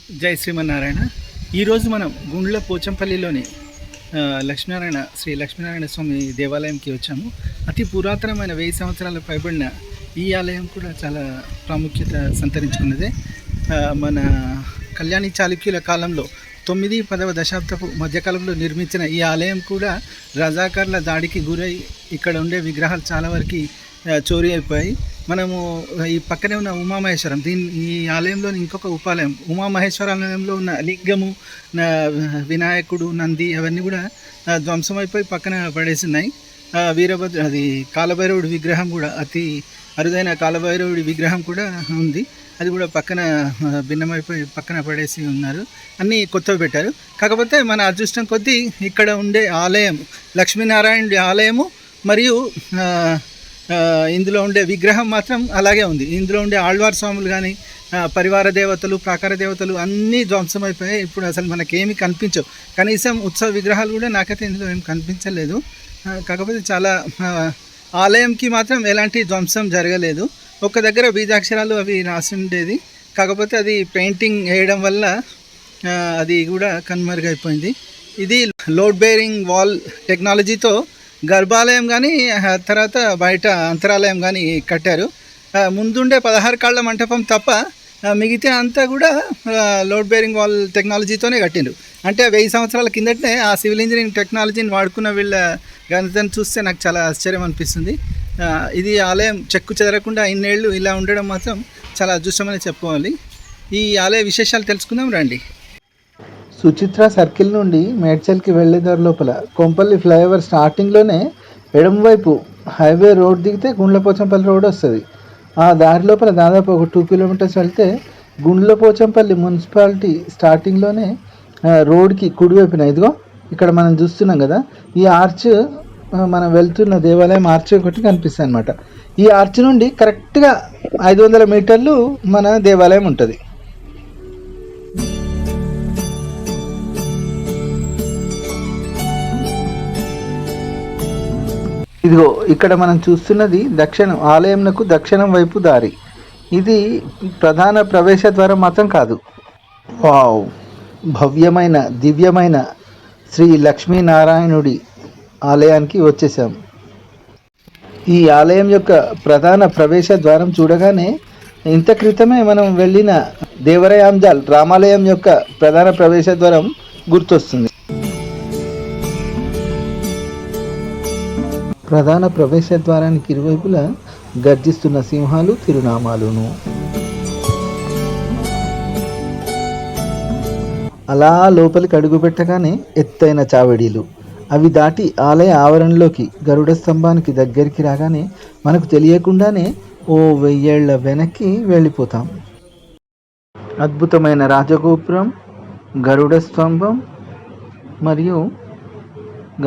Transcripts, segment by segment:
జై శ్రీమన్నారాయణ. ఈరోజు మనం గుండ్ల పోచంపల్లిలోని లక్ష్మీనారాయణ శ్రీ లక్ష్మీనారాయణ స్వామి దేవాలయంకి వచ్చాము. అతి పురాతనమైన 1000 సంవత్సరాల పైబడిన ఈ ఆలయం కూడా చాలా ప్రాముఖ్యత సంతరించుకున్నదే. మన కళ్యాణి చాళుక్యుల కాలంలో 9-10వ దశాబ్దపు మధ్యకాలంలో నిర్మించిన ఈ ఆలయం కూడా రజాకార్ల దాడికి గురై ఇక్కడ ఉండే విగ్రహాలు చాలా వరకు చోరీ అయిపోయాయి. మనము ఈ పక్కనే ఉన్న ఉమామహేశ్వరం, ఈ ఆలయంలోని ఇంకొక ఉపాలయం ఉమామహేశ్వర ఆలయంలో ఉన్న లింగము, వినాయకుడు, నంది అవన్నీ కూడా ధ్వంసమైపోయి పక్కన పడేసినాయి. వీరభద్ర అది కాలభైరవుడి విగ్రహం కూడా, అతి అరుదైన కాలభైరవుడి విగ్రహం కూడా ఉంది. అది కూడా పక్కన భిన్నమైపోయి పక్కన పడేసి ఉన్నారు. అన్నీ కొత్తవి పెట్టారు. కాకపోతే మన అదృష్టం కొద్దీ ఇక్కడ ఉండే ఆలయం లక్ష్మీనారాయణుడి ఆలయము మరియు ఇందులో ఉండే విగ్రహం మాత్రం అలాగే ఉంది. ఇందులో ఉండే ఆళ్వార్ స్వాములు కానీ పరివార దేవతలు, ప్రాకార దేవతలు అన్నీ ధ్వంసమైపోయాయి. ఇప్పుడు అసలు మనకేమి కనిపించవు. కనీసం ఉత్సవ విగ్రహాలు కూడా నాకైతే ఇందులో ఏం కనిపించలేదు. కాకపోతే చాలా ఆలయంకి మాత్రం ఎలాంటి ధ్వంసం జరగలేదు. ఒక్క దగ్గర బీజాక్షరాలు అవి రాసి ఉండేది. కాకపోతే అది పెయింటింగ్ వేయడం వల్ల అది కూడా కనుమరుగైపోయింది. ఇది లోడ్ బేరింగ్ వాల్ టెక్నాలజీతో గర్భాలయం కానీ తర్వాత బయట అంతరాలయం కానీ కట్టారు. ముందుండే 16 కాళ్ళ మంటపం తప్ప మిగతా అంతా కూడా లోడ్ బేరింగ్ వాల్ టెక్నాలజీతోనే కట్టిండ్రు. అంటే 1000 సంవత్సరాల కిందటనే ఆ సివిల్ ఇంజనీరింగ్ టెక్నాలజీని వాడుకున్న వీళ్ళ గణితాన్ని చూస్తే నాకు చాలా ఆశ్చర్యం అనిపిస్తుంది. ఇది ఆలయం చెక్కు చెదరకుండా ఇన్నేళ్ళు ఇలా ఉండడం మాత్రం చాలా అదృష్టమని చెప్పుకోవాలి. ఈ ఆలయ విశేషాలు తెలుసుకుందాం రండి. సుచిత్ర సర్కిల్ నుండి మేడ్చల్కి వెళ్ళే దారి లోపల కొంపల్లి ఫ్లైఓవర్ స్టార్టింగ్లోనే ఎడమవైపు హైవే రోడ్ దిగితే గుండ్లపోచంపల్లి రోడ్ వస్తుంది. ఆ దారి లోపల దాదాపు ఒక 2 కిలోమీటర్స్ వెళ్తే గుండ్లపోచంపల్లి మున్సిపాలిటీ స్టార్టింగ్లోనే రోడ్కి కుడివైపున ఇదిగో ఇక్కడ మనం చూస్తున్నాం కదా, ఈ ఆర్చ్ మనం వెళ్తున్న దేవాలయం ఆర్చ్ ఒకటి కనిపిస్తుంది అనమాట. ఈ ఆర్చ్ నుండి కరెక్ట్గా 500 మీటర్లు మన దేవాలయం ఉంటుంది. ఇదిగో ఇక్కడ మనం చూస్తున్నది దక్షిణం, ఆలయంకు దక్షిణం వైపు దారి. ఇది ప్రధాన ప్రవేశ ద్వారం మాత్రం కాదు. వావ్, భవ్యమైన దివ్యమైన శ్రీ లక్ష్మీనారాయణుడి ఆలయానికి వచ్చేసాం. ఈ ఆలయం యొక్క ప్రధాన ప్రవేశ ద్వారం చూడగానే ఇంత క్రితమే మనం వెళ్ళిన దేవరయాంజాల్ రామాలయం యొక్క ప్రధాన ప్రవేశ ద్వారం గుర్తొస్తుంది. ప్రధాన ప్రవేశ ద్వారానికి ఇరువైపులా గర్జిస్తున్న సింహాలు, తిరునామాలును. అలా లోపలికి అడుగుపెట్టగానే ఎత్తైన చావడీలు, అవి దాటి ఆలయ ఆవరణలోకి గరుడ స్తంభానికి దగ్గరికి రాగానే మనకు తెలియకుండానే ఓ 1000 ఏళ్ల వెనక్కి వెళ్ళిపోతాం. అద్భుతమైన రాజగోపురం, గరుడ స్తంభం మరియు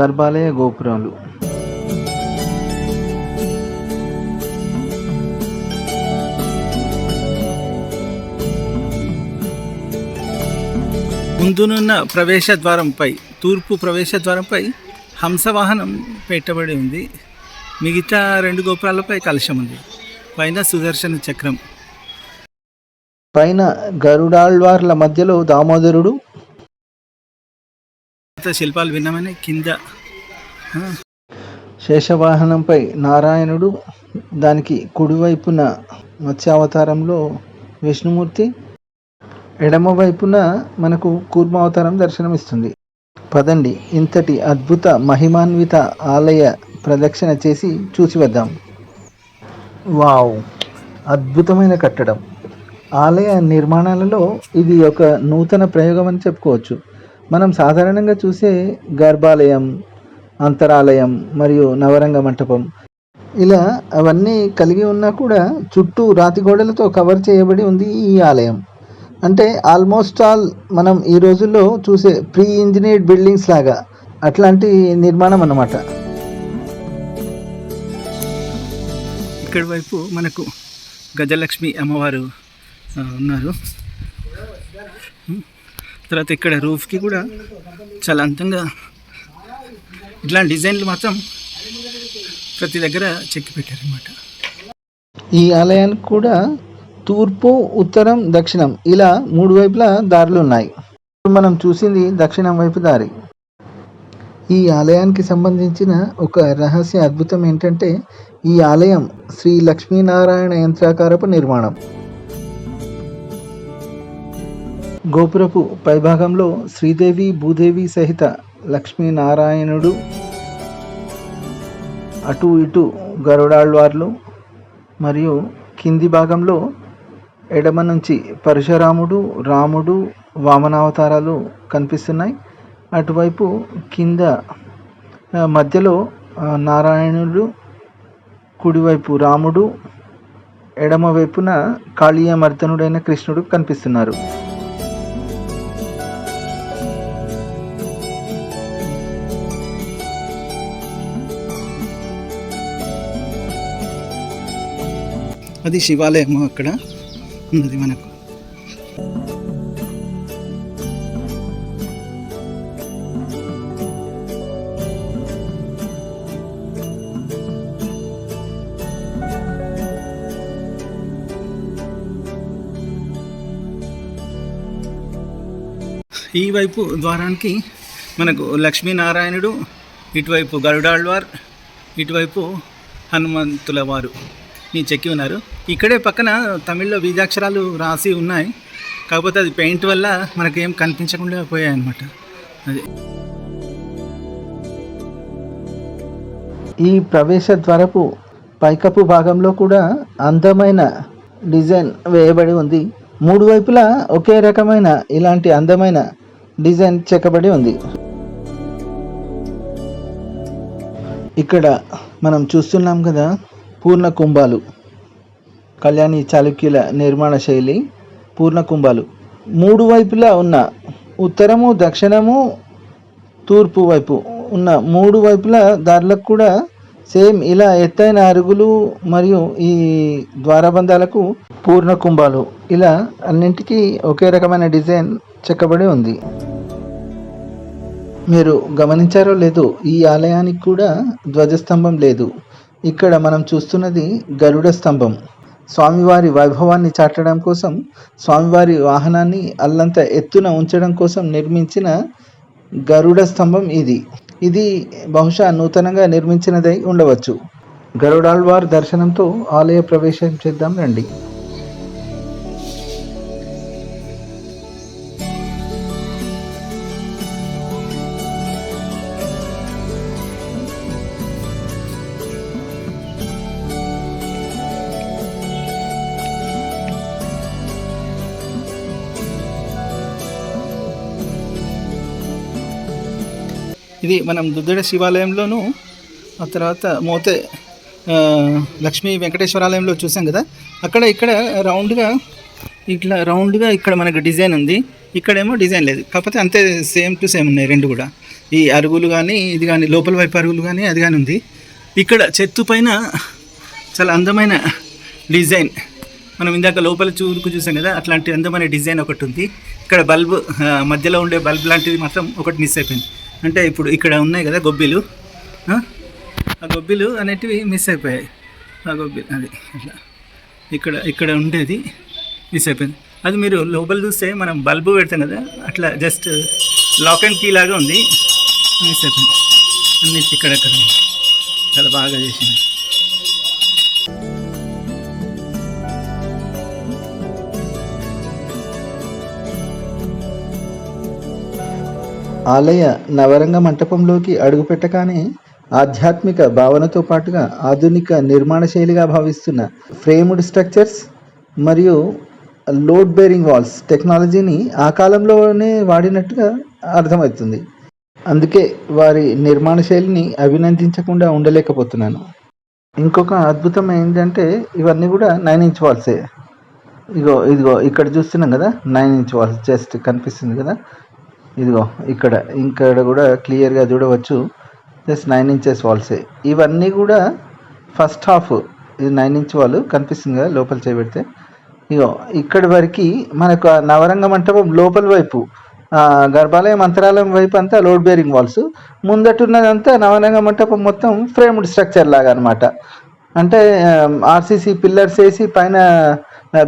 గర్భాలయ గోపురాలు. ముందునున్న ప్రవేశ ద్వారంపై, తూర్పు ప్రవేశ ద్వారంపై హంసవాహనం పెట్టబడి ఉంది. మిగతా 2 గోపురాలపై కలశం ఉంది. పైన సుదర్శన చక్రం, పైన గరుడాళ్వార్ల మధ్యలో దామోదరుడు, శిల్పాలు భిన్నమైన కింద శేషవాహనంపై నారాయణుడు, దానికి కుడివైపున మత్స్యావతారంలో విష్ణుమూర్తి, ఎడమవైపున మనకు కూర్మావతారం దర్శనమిస్తుంది. పదండి, ఇంతటి అద్భుత మహిమాన్విత ఆలయ ప్రదక్షిణ చేసి చూసి వద్దాం. వావ్, అద్భుతమైన కట్టడం. ఆలయ నిర్మాణాలలో ఇది ఒక నూతన ప్రయోగం అని చెప్పుకోవచ్చు. మనం సాధారణంగా చూసే గర్భాలయం, అంతరాలయం మరియు నవరంగ మంటపం ఇలా అవన్నీ కలిగి ఉన్నా కూడా చుట్టూ రాతి గోడలతో కవర్ చేయబడి ఉంది ఈ ఆలయం. అంటే ఆల్మోస్ట్ ఆల్ మనం ఈ రోజుల్లో చూసే ప్రీ ఇంజనీర్డ్ బిల్డింగ్స్ లాగా అట్లాంటి నిర్మాణం అన్నమాట. ఇక్కడ వైపు మనకు గజలక్ష్మి అమ్మవారు ఉన్నారు. తర్వాత ఇక్కడ రూఫ్కి కూడా చాలా అందంగా ఇట్లాంటి డిజైన్లు మాత్రం ప్రతి దగ్గర చెక్కి పెట్టారన్నమాట. ఈ ఆలయానికి కూడా తూర్పు, ఉత్తరం, దక్షిణం ఇలా 3 వైపులా దారులు ఉన్నాయి. ఇప్పుడు మనం చూసింది దక్షిణం వైపు దారి. ఈ ఆలయానికి సంబంధించిన ఒక రహస్య అద్భుతం ఏంటంటే ఈ ఆలయం శ్రీ లక్ష్మీనారాయణ యంత్రాకారపు నిర్మాణం. గోపురపు పైభాగంలో శ్రీదేవి, భూదేవి సహిత లక్ష్మీనారాయణుడు, అటు ఇటు గరుడాళ్వార్లు మరియు కింది భాగంలో ఎడమ నుంచి పరశురాముడు, రాముడు, వామనావతారాలు కనిపిస్తున్నాయి. అటువైపు కింద మధ్యలో నారాయణుడు, కుడివైపు రాముడు, ఎడమ వైపున కాళీయమర్దనుడైన కృష్ణుడు కనిపిస్తున్నారు. అది శివాలయం అక్కడ ఉన్నది మనకు. ఈ వైపు ద్వారానికి మనకు లక్ష్మీనారాయణుడు, ఇటువైపు గరుడాళ్వార్, ఇటువైపు హనుమంతుల వారు చెక్కి ఉన్నారు. ఇక్కడే పక్కన తమిళ్లో బీజాక్షరాలు రాసి ఉన్నాయి, కాకపోతే అది పెయింట్ వల్ల మనకేం కనిపించకుండా పోయాయి అన్నమాట. అది ఈ ప్రవేశ ద్వారపు పైకప్పు భాగంలో కూడా అందమైన డిజైన్ వేయబడి ఉంది. 3 వైపులా ఒకే రకమైన ఇలాంటి అందమైన డిజైన్ చెక్కబడి ఉంది. ఇక్కడ మనం చూస్తున్నాం కదా, పూర్ణ కుంభాలు, కళ్యాణి చాళుక్యుల నిర్మాణ శైలి పూర్ణ కుంభాలు. 3 వైపులా ఉన్న ఉత్తరము, దక్షిణము, తూర్పు వైపు ఉన్న 3 వైపులా దారులకు కూడా సేమ్ ఇలా ఎత్తైన అరుగులు మరియు ఈ ద్వారబంధాలకు పూర్ణ కుంభాలు, ఇలా అన్నింటికీ ఒకే రకమైన డిజైన్ చెక్కబడి ఉంది. మీరు గమనించారో లేదో, ఈ ఆలయానికి కూడా ధ్వజస్తంభం లేదు. ఇక్కడ మనం చూస్తున్నది గరుడ స్తంభం. స్వామివారి వైభవాన్ని చాటడం కోసం, స్వామివారి వాహనాన్ని అల్లంత ఎత్తున ఉంచడం కోసం నిర్మించిన గరుడ స్తంభం ఇది బహుశా నూతనంగా నిర్మించినదై ఉండవచ్చు. గరుడాళ్వార్ దర్శనంతో ఆలయ ప్రవేశం చేద్దాం రండి. ఇది మనం దుద్దెడ శివాలయంలోను, ఆ తర్వాత మోతే లక్ష్మీ వెంకటేశ్వరాలయంలో చూసాం కదా, అక్కడ ఇక్కడ రౌండ్గా ఇక్కడ మనకు డిజైన్ ఉంది, ఇక్కడేమో డిజైన్ లేదు. కాకపోతే అంతే సేమ్ టు సేమ్ ఉన్నాయి రెండు కూడా. ఈ అరుగులు కానీ ఇది కానీ, లోపల వైపు అరుగులు కానీ అది కానీ ఉంది. ఇక్కడ చెట్టు పైన చాలా అందమైన డిజైన్, మనం ఇందాక లోపల చూసాం కదా, అట్లాంటి అందమైన డిజైన్ ఒకటి ఉంది. ఇక్కడ బల్బు, మధ్యలో ఉండే బల్బ్ లాంటిది మాత్రం ఒకటి మిస్ అయిపోయింది. అంటే ఇప్పుడు ఇక్కడ ఉన్నాయి కదా గొబ్బిలు, ఆ గొబ్బిలు అనేటివి మిస్ అయిపోయాయి. ఆ గొబ్బిలు అది అట్లా ఇక్కడ ఉండేది మిస్ అయిపోయింది. అది మీరు లోపల చూస్తే మనం బల్బు పెడతాం కదా, అట్లా జస్ట్ లాక్ అండ్ కీ లాగా ఉంది, మిస్ అయిపోయింది. అన్నిటి ఇక్కడక్కడ చాలా బాగా చేసింది. ఆలయ నవరంగ మంటపంలోకి అడుగుపెట్టగానే ఆధ్యాత్మిక భావనతో పాటుగా ఆధునిక నిర్మాణ శైలిగా భావిస్తున్న ఫ్రేమ్డ్ స్ట్రక్చర్స్ మరియు లోడ్ బేరింగ్ వాల్స్ టెక్నాలజీని ఆ కాలంలోనే వాడినట్టుగా అర్థమవుతుంది. అందుకే వారి నిర్మాణ శైలిని అభినందించకుండా ఉండలేకపోతున్నాను. ఇంకొక అద్భుతం ఏంటంటే ఇవన్నీ కూడా 9 ఇంచ్ వాల్సే. ఇదిగో ఇక్కడ చూస్తున్నాం కదా, 9 ఇంచ్ వాల్స్ జస్ట్ కనిపిస్తుంది కదా, ఇదిగో ఇక్కడ కూడా క్లియర్గా చూడవచ్చు, జస్ట్ 9 ఇంచెస్ వాల్సే. ఇవన్నీ కూడా ఫస్ట్ హాఫ్, ఇది 9 ఇంచ్ వాల్ కనిపిస్తుంది కదా లోపల చేయబెడితే. ఇక్కడి వరకు మనకు నవరంగ మంటపం లోపల వైపు, గర్భాలయం అంతరాలయం వైపు అంతా లోడ్ బేరింగ్ వాల్స్, ముందటున్నదంతా నవరంగ మంటపం మొత్తం ఫ్రేమ్డ్ స్ట్రక్చర్ లాగా అనమాట. అంటే ఆర్సీసీ పిల్లర్స్ వేసి పైన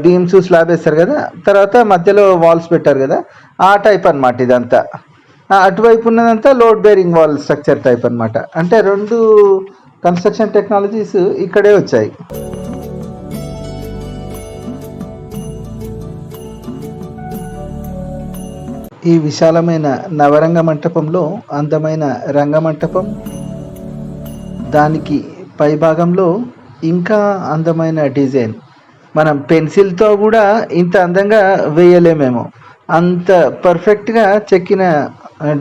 బీమ్స్ స్లాబ్ వేస్తారు కదా, తర్వాత మధ్యలో వాల్స్ పెట్టారు కదా, ఆ టైప్ అన్నమాట ఇదంతా. అటువైపు ఉన్నదంతా load bearing wall structure type అన్నమాట. అంటే రెండు కన్స్ట్రక్షన్ టెక్నాలజీస్ ఇక్కడే వచ్చాయి. ఈ విశాలమైన నవరంగ మంటపంలో అందమైన రంగమంటపం, దానికి పైభాగంలో ఇంకా అందమైన డిజైన్. మనం పెన్సిల్తో కూడా ఇంత అందంగా వేయలేమేమో, అంత పర్ఫెక్ట్గా చెక్కిన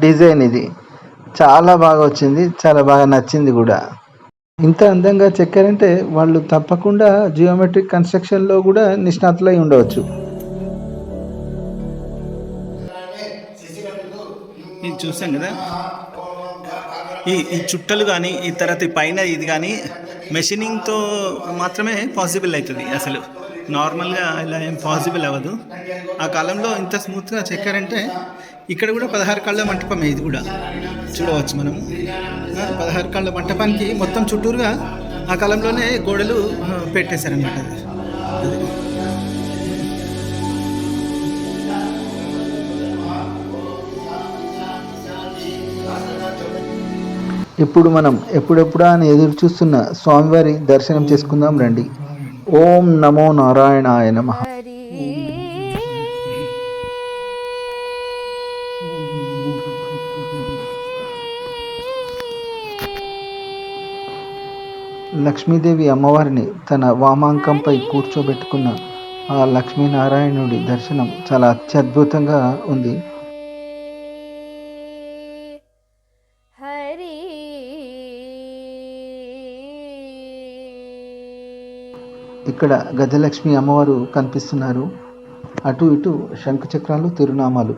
డిజైన్ ఇది. చాలా బాగా వచ్చింది, చాలా బాగా నచ్చింది కూడా. ఇంత అందంగా చెక్కారంటే వాళ్ళు తప్పకుండా జియోమెట్రిక్ కన్స్ట్రక్షన్లో కూడా నిష్ణాతులై ఉండవచ్చు. ఇది చూసాం కదా, ఈ చుట్టలు కానీ ఈ తర్వాత ఈ పైన ఇది కానీ మెషినింగ్తో మాత్రమే పాసిబుల్ అవుతుంది. అసలు నార్మల్గా ఇలా ఏం పాసిబుల్ అవ్వదు. ఆ కాలంలో ఇంత స్మూత్గా చెక్కారంటే ఇక్కడ కూడా 16 కాళ్ళ మంటపమే ఇది కూడా చూడవచ్చు మనం. 16 కాళ్ళ మంటపానికి మొత్తం చుట్టూరుగా ఆ కాలంలోనే గోడలు పెట్టేశారనమాట. ఇప్పుడు మనం ఎప్పుడెప్పుడా అని ఎదురు చూస్తున్న స్వామివారి దర్శనం చేసుకుందాం రండి. ఓం నమో నారాయణాయ నమః. లక్ష్మీదేవి అమ్మవారిని తన వామాంకంపై కూర్చోబెట్టుకున్న ఆ లక్ష్మీనారాయణుడి దర్శనం చాలా అత్యద్భుతంగా ఉంది. ఇక్కడ గజలక్ష్మి అమ్మవారు కనిపిస్తున్నారు. అటు ఇటు శంఖ చక్రాలు, తిరునామాలు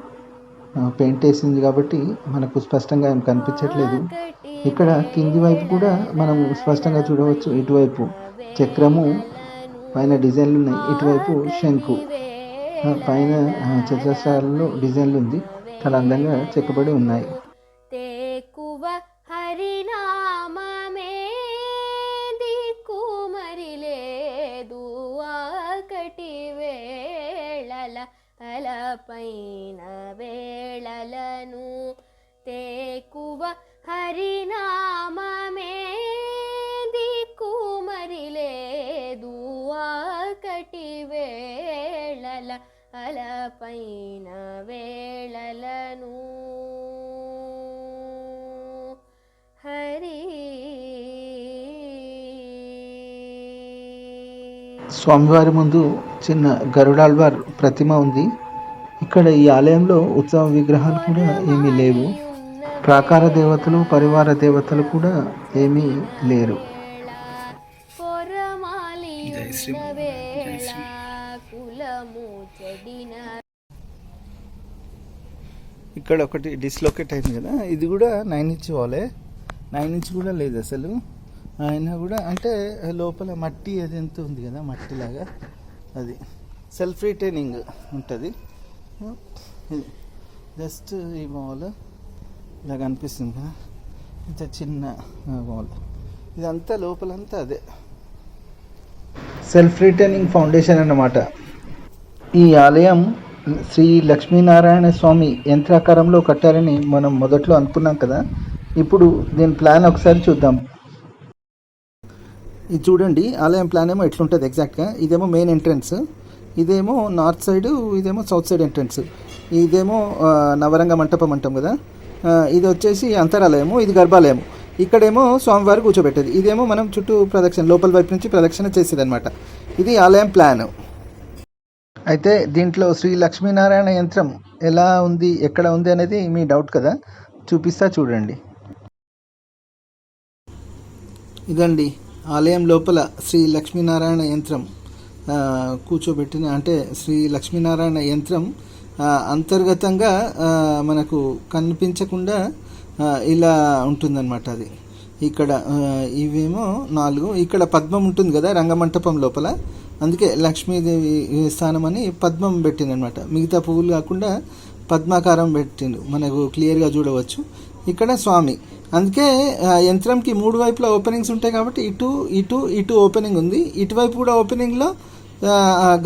పెయింట్ వేసింది కాబట్టి మనకు స్పష్టంగా ఏం కనిపించట్లేదు. ఇక్కడ కింది వైపు కూడా మనం స్పష్టంగా చూడవచ్చు. ఇటువైపు చక్రము, పైన డిజైన్లు ఉన్నాయి. ఇటువైపు శంకు, పైన చతురస్రాలలో డిజైన్లు ఉంది. చాలా అందంగా చెక్కబడి ఉన్నాయి. పైన వేళలను తేకువ హరినామమే దిక్కుమరి లేదు ఆకటి వేళల అలపైన వేళలను హరి. స్వామివారి ముందు చిన్న గరుడాల్వార్ ప్రతిమ ఉంది. ఇక్కడ ఈ ఆలయంలో ఉత్సవ విగ్రహాలు కూడా ఏమీ లేవు. ప్రాకార దేవతలు, పరివార దేవతలు కూడా ఏమీ లేరు. ఇక్కడ ఒకటి డిస్లోకేట్ అయింది కదా, ఇది కూడా 9 ఇంచ్ వాలే. 9 ఇంచ్ కూడా లేదు అసలు. అయినా కూడా అంటే లోపల మట్టి అది ఎంత ఉంది కదా, మట్టిలాగా అది సెల్ఫ్ రిటైనింగ్ ఉంటుంది. జస్ట్ ఈ వాల్ ఇలా కనిపిస్తుంది కదా, ఇంత చిన్న వాల్. ఇదంతా లోపలంతా అదే సెల్ఫ్ రిటైనింగ్ ఫౌండేషన్ అన్నమాట. ఈ ఆలయం శ్రీ లక్ష్మీనారాయణ స్వామి యంత్రాకారంలో కట్టారని మనం మొదట్లో అనుకున్నాం కదా. ఇప్పుడు దీని ప్లాన్ ఒకసారి చూద్దాం. ఇది చూడండి, ఆలయం ప్లాన్ ఏమో ఎట్లుంటుంది ఎగ్జాక్ట్గా. ఇదేమో మెయిన్ ఎంట్రన్స్, ఇదేమో నార్త్ సైడ్, ఇదేమో సౌత్ సైడ్ ఎంట్రన్స్. ఇదేమో నవరంగ మంటపం అంటాం కదా, ఇది వచ్చేసి అంతరాలయము, ఇది గర్భాలయము. ఇక్కడేమో స్వామివారు కూర్చోబెట్టేది, ఇదేమో మనం చుట్టూ ప్రదక్షిణ, లోపల వైపు నుంచి ప్రదక్షిణ చేసేది అనమాట. ఇది ఆలయం ప్లాన్. అయితే దీంట్లో శ్రీ లక్ష్మీనారాయణ యంత్రం ఎలా ఉంది, ఎక్కడ ఉంది అనేది మీ డౌట్ కదా, చూపిస్తా చూడండి. ఇదండి ఆలయం లోపల శ్రీ లక్ష్మీనారాయణ యంత్రం కూర్చోబెట్టిన, అంటే శ్రీ లక్ష్మీనారాయణ యంత్రం అంతర్గతంగా మనకు కనిపించకుండా ఇలా ఉంటుందన్నమాట. అది ఇక్కడ ఇవేమో 4, ఇక్కడ పద్మం ఉంటుంది కదా రంగమంటపం లోపల, అందుకే లక్ష్మీదేవి స్థానం అని పద్మం పెట్టిందనమాట. మిగతా పువ్వులు కాకుండా పద్మాకారం పెట్టిండు, మనకు క్లియర్గా చూడవచ్చు. ఇక్కడ స్వామి, అందుకే యంత్రంకి 3 వైపులా ఓపెనింగ్స్ ఉంటాయి కాబట్టి ఇటు ఇటు ఇటు ఓపెనింగ్ ఉంది. ఇటువైపు కూడా ఓపెనింగ్లో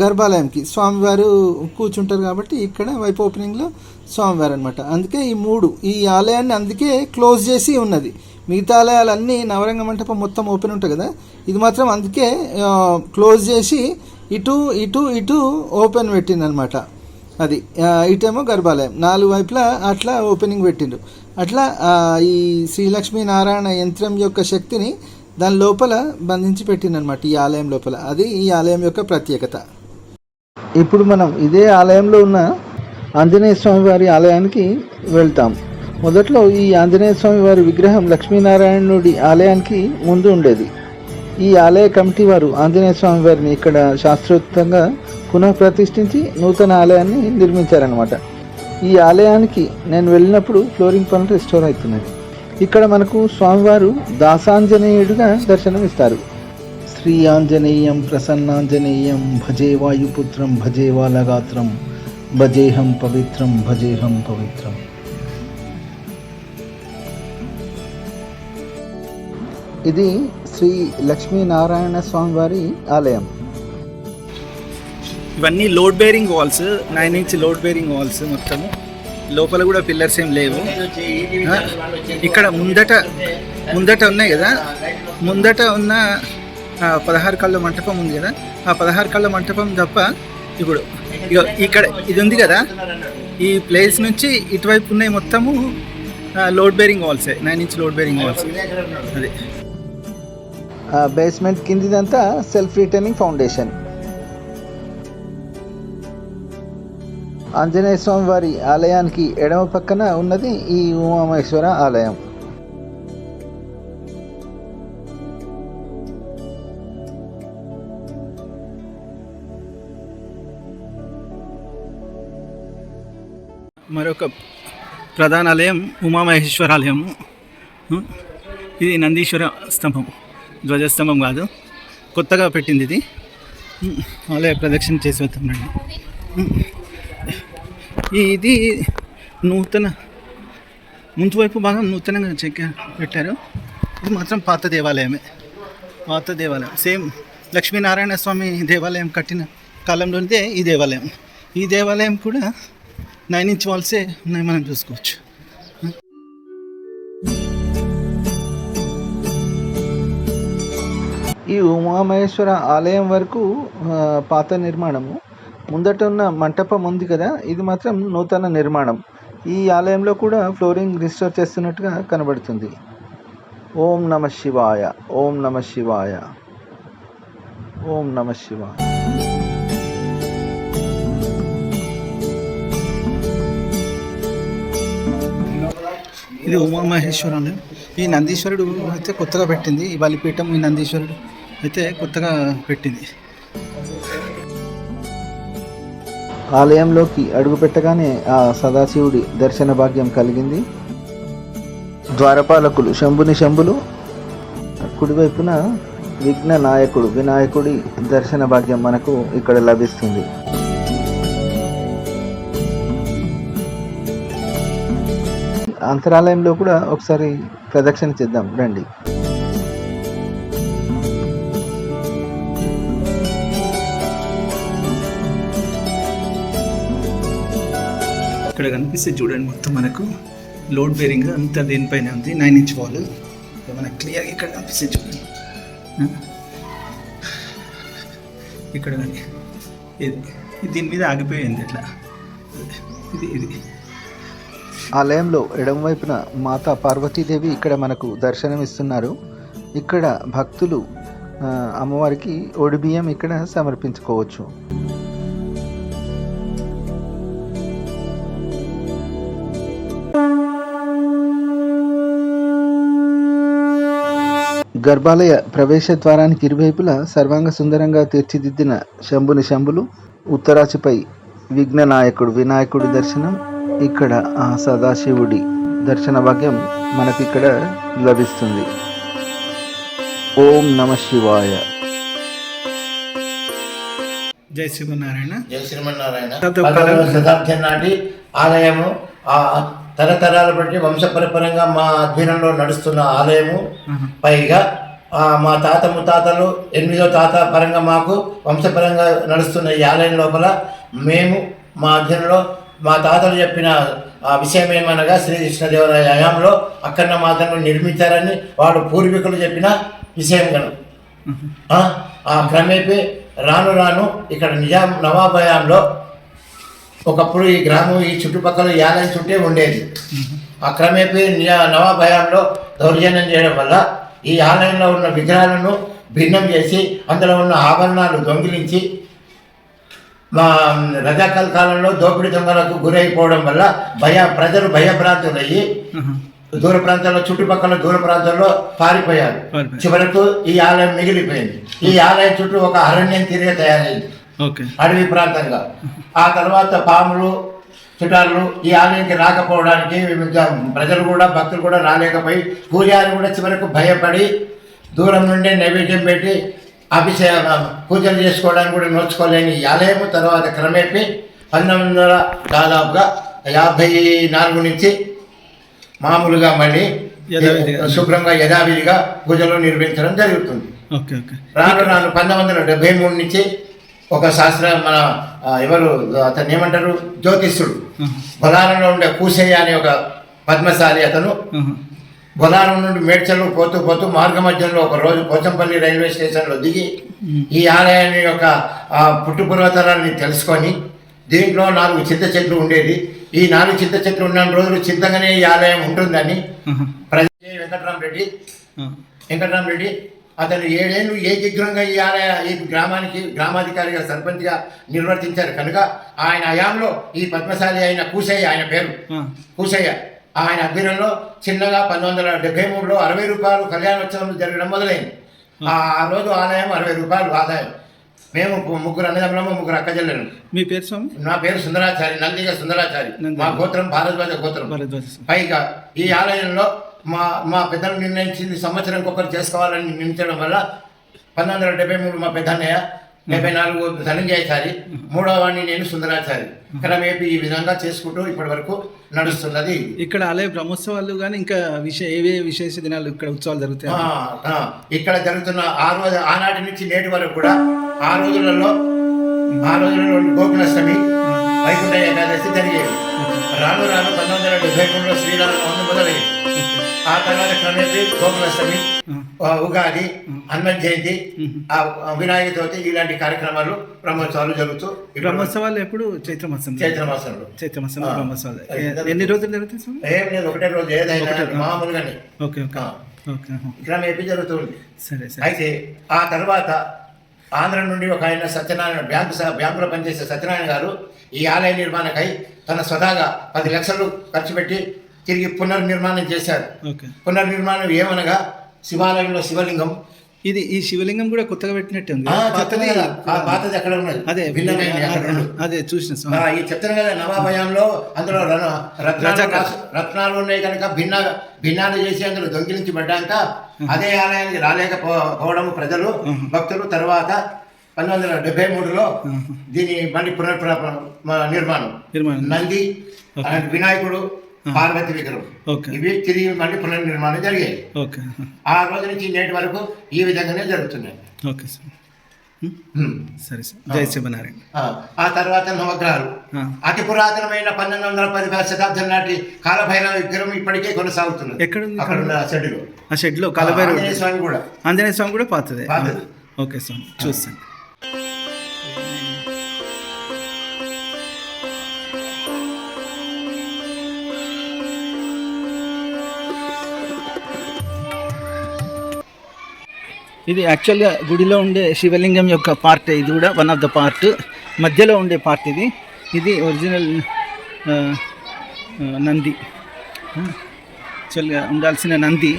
గర్భాలయంకి స్వామివారు కూర్చుంటారు కాబట్టి ఇక్కడ వైపు ఓపెనింగ్లో స్వామివారు అనమాట. అందుకే ఈ ఆలయాన్ని అందుకే క్లోజ్ చేసి ఉన్నది. మిగతా ఆలయాలన్నీ నవరంగ మంటపం మొత్తం ఓపెన్ ఉంటుంది కదా, ఇది మాత్రం అందుకే క్లోజ్ చేసి ఇటు ఇటు ఇటు ఓపెన్ పెట్టిందనమాట. అది ఇటేమో గర్భాలయం, 4 వైపులా అట్లా ఓపెనింగ్ పెట్టిండ్రు. అట్లా ఈ శ్రీలక్ష్మీనారాయణ యంత్రం యొక్క శక్తిని దాని లోపల బంధించి పెట్టిందనమాట ఈ ఆలయం లోపల. అది ఈ ఆలయం యొక్క ప్రత్యేకత. ఇప్పుడు మనం ఇదే ఆలయంలో ఉన్న ఆంజనేయ స్వామి వారి ఆలయానికి వెళ్తాం. మొదట్లో ఈ ఆంజనేయ స్వామి వారి విగ్రహం లక్ష్మీనారాయణుడి ఆలయానికి ముందు ఉండేది. ఈ ఆలయ కమిటీ వారు ఆంజనేయ స్వామి వారిని ఇక్కడ శాస్త్రోక్తంగా పునఃప్రతిష్ఠించి నూతన ఆలయాన్ని నిర్మించారనమాట. ఈ ఆలయానికి నేను వెళ్ళినప్పుడు ఫ్లోరింగ్ పనులు రెస్టోర్ అవుతున్నాయి. ఇక్కడ మనకు స్వామివారు దాసాంజనేయుడిగా దర్శనం ఇస్తారు. శ్రీ ఆంజనేయం ప్రసన్నాంజనేయం భజే వాయుపుత్రం భజే వాలగాత్రం భజేహం పవిత్రం భజేహం పవిత్రం. ఇది శ్రీ లక్ష్మీనారాయణ స్వామివారి ఆలయం. ఇవన్నీ load bearing walls, 9 inch load bearing walls మొత్తము. లోపల కూడా పిల్లర్స్ ఏం లేవు. ఇక్కడ ముందట ఉన్నాయి కదా, ముందట ఉన్న 16 కళ్ళ మంటపం ఉంది కదా, ఆ 16 కళ్ళ మంటపం తప్ప ఇప్పుడు ఇక్కడ ఇది ఉంది కదా, ఈ ప్లేస్ నుంచి ఇటువైపు ఉన్నాయి మొత్తము లోడ్ బేరింగ్ వాల్సే, 9 ఇంచ్ లోడ్ బేరింగ్ వాల్స్. అది బేస్మెంట్ కిందిదంతా self returning foundation. Anjaneya Swamy వారి ఆలయానికి ఎడమ పక్కన ఉన్నది ఈ ఉమామహేశ్వర ఆలయం. మరొక ప్రధాన ఆలయం ఉమామహేశ్వర ఆలయము. ఇది నందీశ్వర స్తంభం, ధ్వజస్తంభం కాదు, కొత్తగా పెట్టింది ఇది. ఆలయ ప్రదక్షిణ చేసి వస్తామండి. ఇది నూతన ముందు వైపు భాగం నూతనంగా పెట్టారు. ఇది మాత్రం పాత దేవాలయమే, పాత దేవాలయం. సేమ్ లక్ష్మీనారాయణ స్వామి దేవాలయం కట్టిన కాలంలోనిదే ఈ దేవాలయం. ఈ దేవాలయం కూడా 9 ఇంచ్ వాల్సే ఉన్నాయి, మనం చూసుకోవచ్చు. ఈ ఉమామహేశ్వర ఆలయం వరకు పాత నిర్మాణము. ముందట ఉన్న మంటపం ఉంది కదా, ఇది మాత్రం నూతన నిర్మాణం. ఈ ఆలయంలో కూడా ఫ్లోరింగ్ రిస్టోర్ చేస్తున్నట్టుగా కనబడుతుంది. ఓం నమ శివాయ, ఓం నమ శివాయ, ఓం నమ శివాయ. ఇది ఉమామహేశ్వర ఆలయం. ఈ నందీశ్వరుడు అయితే కొత్తగా పెట్టింది, ఈ బలిపీఠం ఈ నందీశ్వరుడు అయితే కొత్తగా పెట్టింది. ఆలయంలోకి అడుగుపెట్టగానే ఆ సదాశివుడి దర్శన భాగ్యం కలిగింది. ద్వారపాలకులు శంభులు, కుడివైపున విఘ్న నాయకుడు వినాయకుడి దర్శన భాగ్యం మనకు ఇక్కడ లభిస్తుంది. అంతరాలయంలో కూడా ఒకసారి ప్రదక్షిణ చేద్దాం రండి. ఇక్కడ కనిపిస్తే చూడండి, మొత్తం మనకు లోడ్ బేరింగ్ అంతా దీనిపైన ఉంది. 9 ఇంచ్ వాల్ మనకు క్లియర్గా ఇక్కడ కనిపిస్తే చూడండి. ఇక్కడ కానీ ఇది దీని మీద ఆగిపోయింది ఇట్లా. ఇది ఆలయంలో ఎడమ వైపున మాతా పార్వతీదేవి ఇక్కడ మనకు దర్శనం ఇస్తున్నారు. ఇక్కడ భక్తులు అమ్మవారికి ఒడిబియ్యం ఇక్కడ సమర్పించుకోవచ్చు. గర్భాలయ ప్రవేశ ద్వారానికి ఇరువైపులా సర్వాంగ సుందరంగా తీర్చిదిద్దిన శంభులు, ఉత్తరాచిపై విఘ్న నాయకుడు వినాయకుడి దర్శనం, ఇక్కడ ఆ సదాశివుడి దర్శన భాగ్యం మనకిక్కడ లభిస్తుంది. ఓం నమ శివాయ. జై శ్రీమన్నారాయణ. జై శ్రీమన్నారాయణ. 11వ శతాబ్దం నాటి ఆలయము, తరతరాల బట్టి వంశపరపరంగా మా అధ్యయనంలో నడుస్తున్న ఆలయము. పైగా మా తాత ముత్తాతలు 8వ తాత పరంగా మాకు వంశపరంగా నడుస్తున్న ఈ ఆలయం లోపల మేము మా అధ్యయనంలో మా తాతలు చెప్పిన విషయం ఏమనగా శ్రీకృష్ణదేవరాయ హయాంలో అక్కన్న మాతను నిర్మించారని వాళ్ళు పూర్వీకులు చెప్పిన విషయం కను ఆ క్రమేపీ రాను రాను ఇక్కడ నవాబ్ హయాంలో ఒకప్పుడు ఈ గ్రామం ఈ చుట్టుపక్కల ఈ ఆలయం చుట్టే ఉండేది. ఆ క్రమేపీ నవాబ్ హయాంలో దౌర్జన్యం చేయడం వల్ల ఈ ఆలయంలో ఉన్న విగ్రహాలను భిన్నం చేసి అందులో ఉన్న ఆభరణాలు దొంగిలించి మా రజాకాల కాలంలో దోపిడీ దొంగలకు గురైపోవడం వల్ల ప్రజలు భయభ్రాంతులయ్యి దూర ప్రాంతాల్లో చుట్టుపక్కల దూర ప్రాంతాల్లో పారిపోయారు. చివరకు ఈ ఆలయం మిగిలిపోయింది. ఈ ఆలయం చుట్టూ ఒక అరణ్యం తిరిగి తయారైంది, అడవి ప్రాంతంగా. ఆ తర్వాత పాములు చుట్టాలు ఈ ఆలయానికి రాకపోవడానికి ప్రజలు కూడా భక్తులు కూడా రాలేకపోయి పూజారి కూడా చివరకు భయపడి దూరం నుండి నైవేద్యం పెట్టి పూజలు చేసుకోవడానికి కూడా నోచుకోలేని ఈ ఆలయము తర్వాత క్రమేపీ 1954 నుంచి మామూలుగా మళ్ళీ శుభ్రంగా యథావిధిగా పూజలు నిర్వహించడం జరుగుతుంది. రాను 1973 నుంచి ఒక శాస్త్ర మన ఎవరు అతను ఏమంటారు జ్యోతిష్యుడు బొలారంలో ఉండే కూసయ్య అనే ఒక పద్మశాలి అతను బొలారం నుండి మేడ్చల్ పోతూ పోతూ మార్గ మధ్యంలో ఒక రోజు పోచంపల్లి రైల్వే స్టేషన్లో దిగి ఈ ఆలయాన్ని యొక్క పుట్టుపూర్వతరాన్ని తెలుసుకొని దీంట్లో 4 చింత చెట్లు ఉండేది. ఈ 4 చింత చెట్లు ఉన్న రోజులు చింతగానే ఈ ఆలయం ఉంటుందని వెంకటరామరెడ్డి అతను 7 ఏళ్ళు ఏకగ్రంగా ఈ గ్రామానికి గ్రామాధికారిగా సర్పంచ్గా నిర్వర్తించారు కనుక ఆయన హయాంలో ఈ పద్మశాలి అయిన కూసయ్య, ఆయన పేరు కూసయ్య, ఆయన అభ్యర్థంలో చిన్నగా 1973లో 60 రూపాయలు కళ్యాణోత్సవం జరగడం మొదలైంది. ఆ రోజు ఆలయం 60 రూపాయలు ఆదాయం. మేము 3 అన్నదమ్ములము 3 అక్కజల్లను. మీ పేరు స్వామి? నా పేరు సుందరాచారి, నందిగా సుందరాచారి. మా గోత్రం భారద్వాజ గోత్రం. పైగా ఈ ఆలయంలో మా పెద్దలు నిర్ణయించింది సంవత్సరానికి ఒకరు చేసుకోవాలని నిర్ణయించడం వల్ల 1973 మా పెద్దన్నయ్య, 74 ధనంజయచారి, 3వ వాడిని నేను సుందరాచారి. క్రమేపీ ఈ విధంగా చేసుకుంటూ ఇప్పటి వరకు నడుస్తున్నది. ఇక్కడ ఆలయ బ్రహ్మోత్సవాలు కానీ ఇంకా ఏవే విశేష దినాలు ఇక్కడ ఉత్సవాలు జరుగుతాయి? ఇక్కడ జరుగుతున్న ఆనాటి నుంచి నేటి వరకు కూడా ఆ రోజులలో గోకులాష్టమి, వైకుంఠ ఏకాదశి జరిగేది. రాను 1973లో శ్రీరామనవమి మొదలైంది. ఆ తర్వాత క్రమేపీ గోకులాష్టమి, ఉగాది, హనుమత్ జయంతి, వినాయక చవితి ఇలాంటి కార్యక్రమాలు బ్రహ్మోత్సవాలు జరుగుతూ. బ్రహ్మోత్సవాలు ఎప్పుడు? చైత్రమాసంలో బ్రహ్మోత్సవాలు ఎన్ని రోజులు జరుగుతాయి? ఏం లేదు, ఒకటే రోజు ఏదైనా మామూలుగానే క్రమేపీ జరుగుతుంది. అయితే ఆ తర్వాత ఆంధ్ర నుండి ఒక ఆయన సత్యనారాయణ బ్యాంకులో పనిచేసే సత్యనారాయణ గారు ఈ ఆలయ నిర్మాణకై తన స్వతహాగా 10 లక్షలు ఖర్చు పెట్టి తిరిగి పునర్నిర్మాణం చేశారు. పునర్నిర్మాణం ఏమనగా శివాలయంలో శివలింగం, ఇది ఈ శివలింగం కూడా కొత్తగా పెట్టినట్టు ఉంది. పాతది అక్కడ ఉన్నది, అదే చూసిన ఈ చెప్తాను కదా నవాభయంలో అందులో రత్నాలు ఉన్నాయి కనుక భిన్నాలు చేసి అందులో దొంగిలించి పడ్డాక అదే ఆలయానికి రాలేకపోవడం ప్రజలు భక్తులు. తర్వాత 1973లో దీని మళ్ళీ నిర్మాణం నంది, వినాయకుడు, పార్వతి విగ్రహం ఇవి తిరిగి మళ్ళీ పునర్నిర్మాణం జరిగాయి. ఆ రోజు నుంచి నేటి వరకు ఈ విధంగానే జరుగుతున్నాయి. సరే సార్, జై శివనారాయణ. ఆ తర్వాత నవగ్రహాలు అతి పురాతనమైన 1910వ శతాబ్దం నాటి కాలభైరవ విగ్రహం ఇప్పటికే కొనసాగుతున్నది. ఎక్కడ? ఆ షెడ్ లో కాలభైరవ ఆంజనేయ స్వామి కూడా పాతదే. ఓకే స్వామి, చూస్తాను. ఇది యాక్చువల్గా గుడిలో ఉండే శివలింగం యొక్క పార్ట్. ఇది కూడా వన్ ఆఫ్ ద పార్ట్, మధ్యలో ఉండే పార్ట్ ఇది. ఇది ఒరిజినల్ నంది, యాక్చువల్గా ఉండాల్సిన నంది.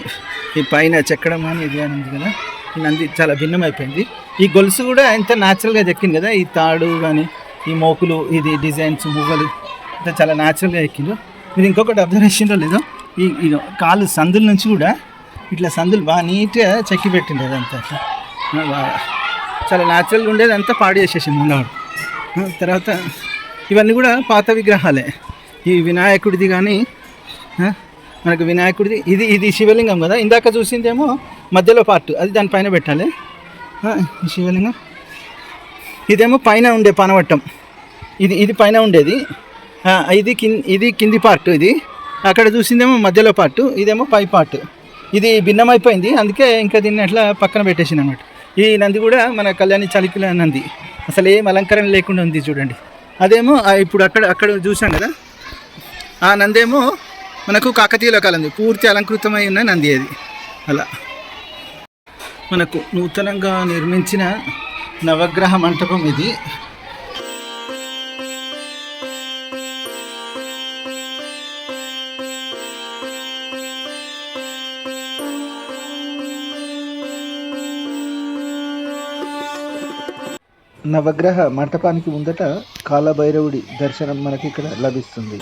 ఈ పైన చెక్కడం కానీ ఇది అని ఉంది కదా, ఈ నంది చాలా భిన్నమైపోయింది. ఈ గొలుసు కూడా ఎంత న్యాచురల్గా చెక్కింది కదా, ఈ తాడు కానీ ఈ మోకులు, ఇది డిజైన్స్, మువ్వలు అంతా చాలా న్యాచురల్గా ఎక్కింది. మీరు ఇంకొకటి అబ్జర్వేషన్లో లేదో, ఈ కాలు సందుల నుంచి కూడా ఇట్లా సందులు బాగా నీట్గా చెక్కి పెట్టింది. అదంతా చాలా న్యాచురల్గా ఉండేది, అంతా పాడు చేసేసింది ముందవాడు. తర్వాత ఇవన్నీ కూడా పాత విగ్రహాలే. ఈ వినాయకుడిది కానీ మనకు వినాయకుడిది ఇది ఇది శివలింగం కదా, ఇందాక చూసిందేమో మధ్యలో పార్ట్, అది దానిపైన పెట్టాలి. ఈ శివలింగం ఇదేమో పైన ఉండే పానవట్టం, ఇది పైన ఉండేది. ఇది కింది పార్ట్, ఇది అక్కడ చూసిందేమో మధ్యలో పార్ట్, ఇదేమో పై పార్ట్. ఇది భిన్నమైపోయింది, అందుకే ఇంకా దీన్ని అట్లా పక్కన పెట్టేసింది అన్నమాట. ఈ నంది కూడా మన కళ్యాణి చలికిల నంది, అసలు ఏం అలంకరణ లేకుండా ఉంది చూడండి. అదేమో ఇప్పుడు అక్కడ చూసాం కదా, ఆ నందేమో మనకు కాకతీయుల కాలంది, పూర్తి అలంకృతమై ఉన్న నంది అది. అలా మనకు నూతనంగా నిర్మించిన నవగ్రహ మంటపం ఇది. నవగ్రహ మంటపానికి ముందట కాలభైరవుడి దర్శనం మనకి ఇక్కడ లభిస్తుంది.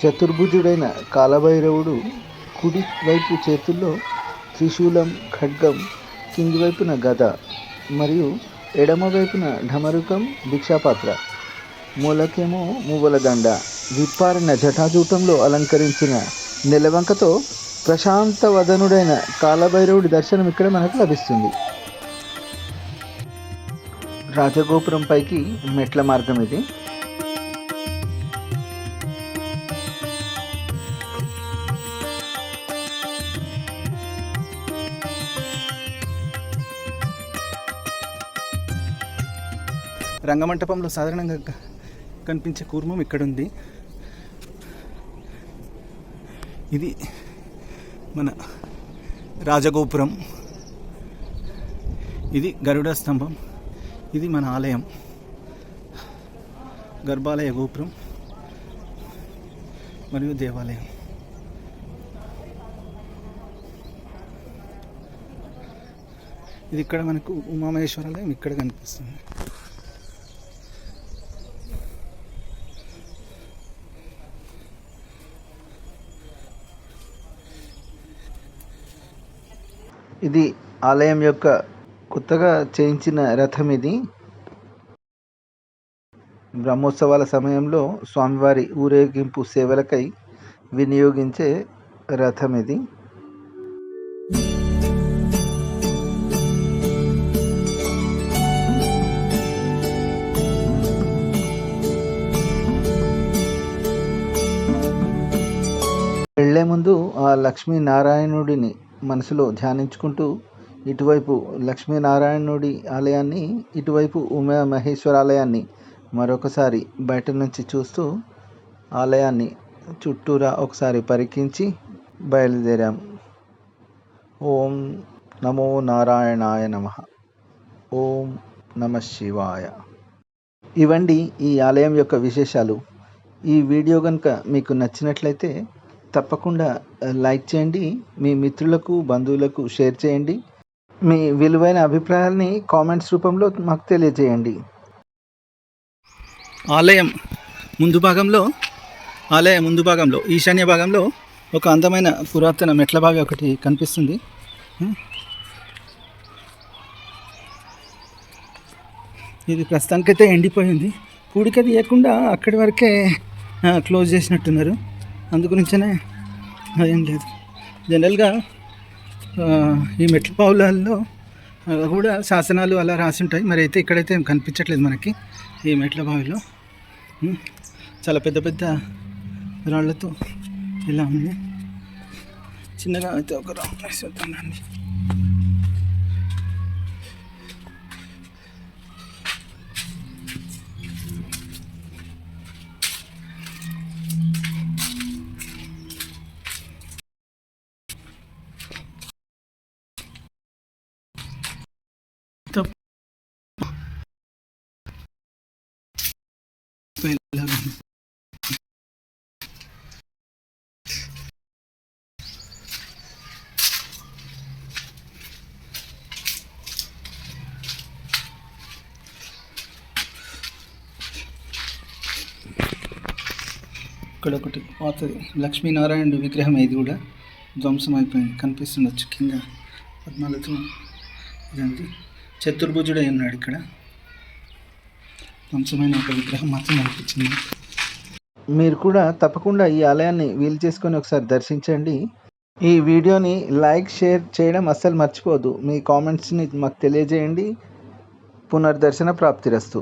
చతుర్భుజుడైన కాలభైరవుడు కుడి వైపు చేతుల్లో త్రిశూలం, ఖడ్గం, కింది వైపున గద మరియు ఎడమ వైపున ఢమరుకం, భిక్షాపాత్ర, మూలకేమో మువ్వల దండ, విప్పారిన జటాజూటంలో అలంకరించిన నెలవంకతో ప్రశాంత వదనుడైన కాలభైరవుడి దర్శనం ఇక్కడ మనకు లభిస్తుంది. రాజగోపురం పైకి మెట్ల మార్గం ఇది. రంగమంటపంలో సాధారణంగా కనిపించే కూర్మం ఇక్కడ ఉంది. ఇది మన రాజగోపురం, ఇది గరుడ స్తంభం, ఇది మన ఆలయం గర్భాలయ గోపురం మరియు దేవాలయం. ఇది ఇక్కడ మనకు ఉమామహేశ్వరాలయం ఇక్కడ కనిపిస్తుంది. ఇది ఆలయం యొక్క కొత్తగా చేయించిన రథం. ఇది బ్రహ్మోత్సవాల సమయంలో స్వామివారి ఊరేగింపు సేవలకై వినియోగించే రథం ఇది. వెళ్లే ముందు ఆ లక్ష్మీనారాయణుడిని మనసులో ధ్యానించుకుంటూ ఇటువైపు లక్ష్మీనారాయణుడి ఆలయాన్ని, ఇటువైపు ఉమా మహేశ్వర ఆలయాన్ని మరొకసారి బయట నుంచి చూస్తూ ఆలయాన్ని చుట్టూరా ఒకసారి పరికించి బయలుదేరాం. ఓం నమో నారాయణాయ నమః. ఓం నమ శివాయ. ఇవండి ఈ ఆలయం యొక్క విశేషాలు. ఈ వీడియో కనుక మీకు నచ్చినట్లయితే తప్పకుండా లైక్ చేయండి, మీ మిత్రులకు, బంధువులకు షేర్ చేయండి. మీ విలువైన అభిప్రాయాల్ని కామెంట్స్ రూపంలో మాకు తెలియజేయండి. ఆలయం ముందు భాగంలో ఈశాన్య భాగంలో ఒక అందమైన పురాతన మెట్ల బావి ఒకటి కనిపిస్తుంది. ఇది ప్రస్తుతానికైతే ఎండిపోయింది, పూడిక తీయకుండా అక్కడి వరకే క్లోజ్ చేసినట్టున్నారు. అందుగురించనే అదేం లేదు. జనరల్గా ఈ మెట్ల బావులలో కూడా శాసనాలు అలా రాసి ఉంటాయి, మరి అయితే ఇక్కడైతే ఏం కనిపించట్లేదు మనకి. ఈ మెట్ల బావిలో చాలా పెద్ద పెద్ద రాళ్లతో ఇలా ఉంది. చిన్నగా అయితే ఒక రాళ్ళు వేసేద్దామండి. ఇక్కడ ఒకటి పాతది లక్ష్మీనారాయణుడు విగ్రహం, ఇది కూడా ధ్వంసం అయిపోయింది, కనిపిస్తుండొచ్చు కింద పద్మాలతో. ఇదంతా చతుర్భుజుడై ఉన్నాడు ఇక్కడ. ధ్వంసమైన ఒక విగ్రహం మాత్రం అనిపించింది. మీరు కూడా తప్పకుండా ఈ ఆలయాన్ని వీలు చేసుకొని ఒకసారి దర్శించండి. ఈ వీడియోని లైక్, షేర్ చేయడం అస్సలు మర్చిపోవద్దు. మీ కామెంట్స్ని మాకు తెలియజేయండి. పునర్దర్శన ప్రాప్తిరస్తు.